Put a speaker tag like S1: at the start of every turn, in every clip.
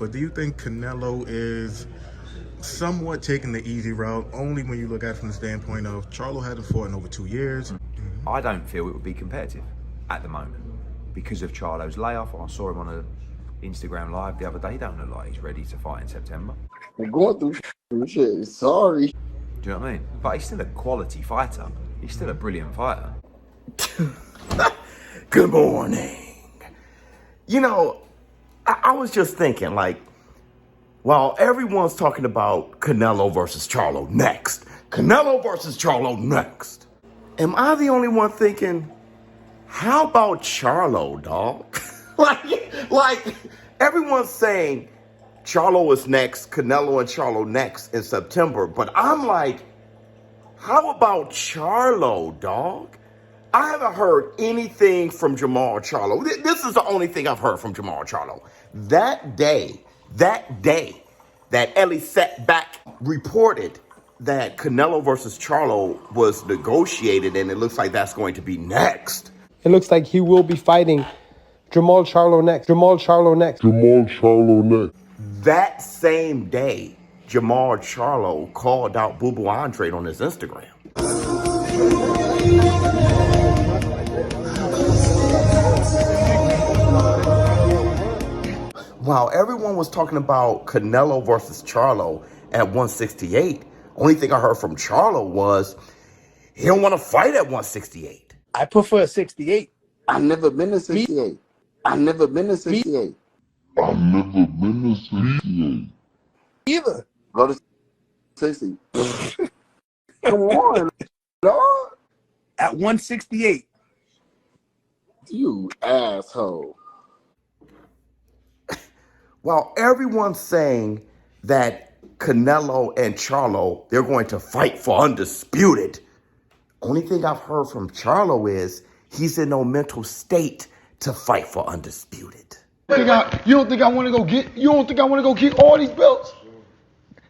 S1: but do you think Canelo is somewhat taking the easy route, only when you look at it from the standpoint of Charlo hasn't fought in over 2 years?
S2: I don't feel it would be competitive at the moment because of Charlo's layoff. I saw him on an Instagram live the other day. He don't look like he's ready to fight in September.
S3: I'm going through shit. Sorry.
S2: Do you know what I mean? But he's still a quality fighter. He's still a brilliant fighter.
S4: Good morning. You know, I was just thinking, like, while everyone's talking about Canelo versus Charlo next, Canelo versus Charlo next, am I the only one thinking, how about Charlo, dog? like everyone's saying Charlo is next, Canelo and Charlo next in September, but I'm like, how about Charlo, dog? I haven't heard anything from Jamal Charlo. This is the only thing I've heard from Jamal Charlo. That day that Ellie sat back, reported that Canelo versus Charlo was negotiated, and it looks like that's going to be next.
S5: It looks like he will be fighting Jamal Charlo next.
S4: That same day, Jamal Charlo called out Boo Boo Andre on his Instagram. While everyone was talking about Canelo versus Charlo at 168, only thing I heard from Charlo was he don't want to fight at 168.
S6: I prefer 68.
S3: I never been to 68. I never been to 68.
S6: Either.
S3: Go to 60. Come on, dog.
S6: At 168.
S3: You asshole.
S4: While everyone's saying that Canelo and Charlo, they're going to fight for undisputed, only thing I've heard from Charlo is he's in no mental state to fight for undisputed.
S7: You don't think I want to go get all these belts?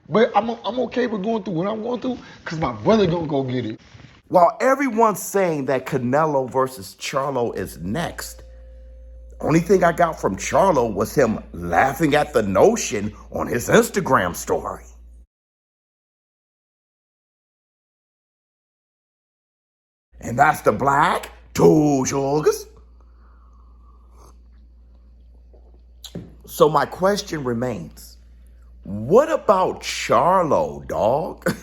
S7: But I'm okay with going through what I'm going through because my brother gonna go get it.
S4: While everyone's saying that Canelo versus Charlo is next, only thing I got from Charlo was him laughing at the notion on his Instagram story. And that's the black two sugars. So my question remains, what about Charlo, dog?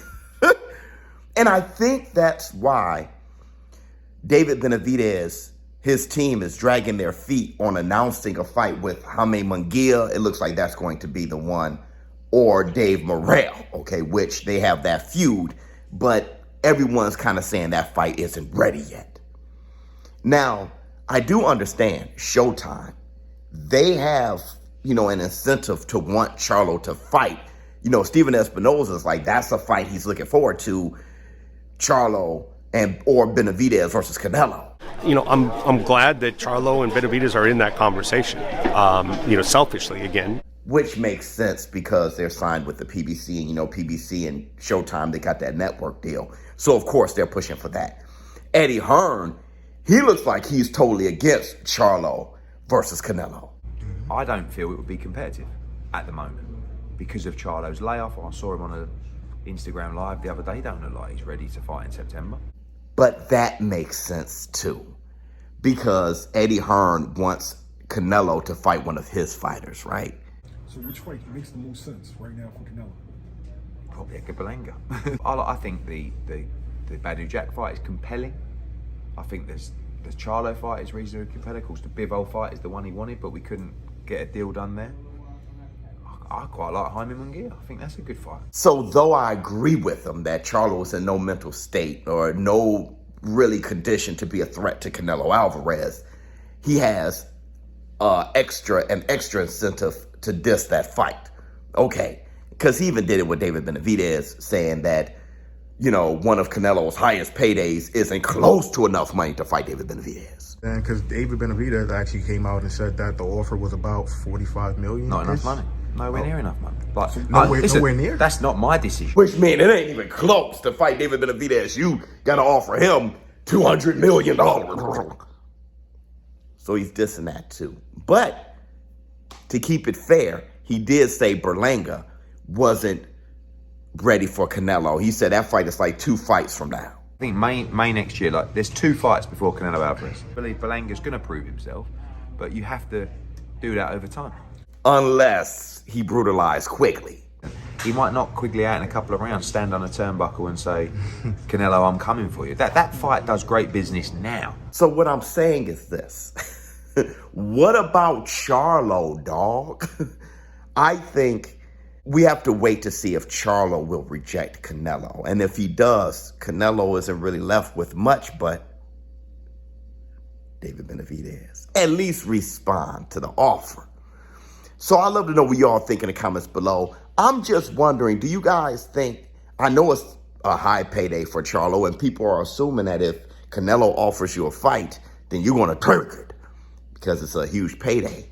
S4: And I think that's why David Benavidez, his team, is dragging their feet on announcing a fight with Jaime Munguia. It looks like that's going to be the one, or Dave Morrell, okay, which they have that feud, but everyone's kind of saying that fight isn't ready yet. Now, I do understand Showtime. They have, an incentive to want Charlo to fight. Steven Espinoza's like, that's a fight he's looking forward to, Charlo or Benavidez versus Canelo.
S8: I'm glad that Charlo and Benavidez are in that conversation, selfishly again.
S4: Which makes sense because they're signed with the PBC, and PBC and Showtime, they got that network deal. So, of course, they're pushing for that. Eddie Hearn, he looks like he's totally against Charlo versus Canelo.
S2: I don't feel it would be competitive at the moment because of Charlo's layoff. I saw him on an Instagram live the other day. He don't look like he's ready to fight in September.
S4: But that makes sense too, because Eddie Hearn wants Canelo to fight one of his fighters, right?
S9: So which fight makes the most sense right now for Canelo?
S2: Probably a Kabalenga. I think the Badu Jack fight is compelling. I think the Charlo fight is reasonably compelling. Of course, the Bivol fight is the one he wanted, but we couldn't get a deal done there. I quite like Jaime Munguia. I think that's a good fight.
S4: So though I agree with him that Charlo is in no mental state or no really condition to be a threat to Canelo Alvarez, he has an extra incentive to diss that fight. Okay, because he even did it with David Benavidez, saying that, one of Canelo's highest paydays isn't close to enough money to fight David Benavidez.
S1: And because David Benavidez actually came out and said that the offer was about $45 million.
S2: Not enough money. Nowhere near enough money. But
S1: nowhere near?
S2: That's not my decision.
S4: Which means it ain't even close to fight David Benavidez. You got to offer him $200 million. So he's dissing that too. But to keep it fair, he did say Berlanga wasn't ready for Canelo. He said that fight is like 2 fights from now.
S2: I think May next year, like there's 2 fights before Canelo Alvarez. I believe Berlanga's going to prove himself, but you have to do that over time.
S4: Unless he brutalized quickly.
S2: He might knock Quigley out in a couple of rounds, stand on a turnbuckle and say, Canelo, I'm coming for you. That fight does great business now.
S4: So what I'm saying is this. What about Charlo, dog? I think we have to wait to see if Charlo will reject Canelo. And if he does, Canelo isn't really left with much but David Benavidez. At least respond to the offer. So I'd love to know what y'all think in the comments below. I'm just wondering, do you guys think, I know it's a high payday for Charlo, and people are assuming that if Canelo offers you a fight, then you're going to take it because it's a huge payday.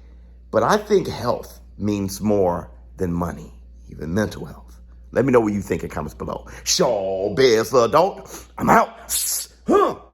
S4: But I think health means more than money, even mental health. Let me know what you think in the comments below. ShowBizz adult, I'm out.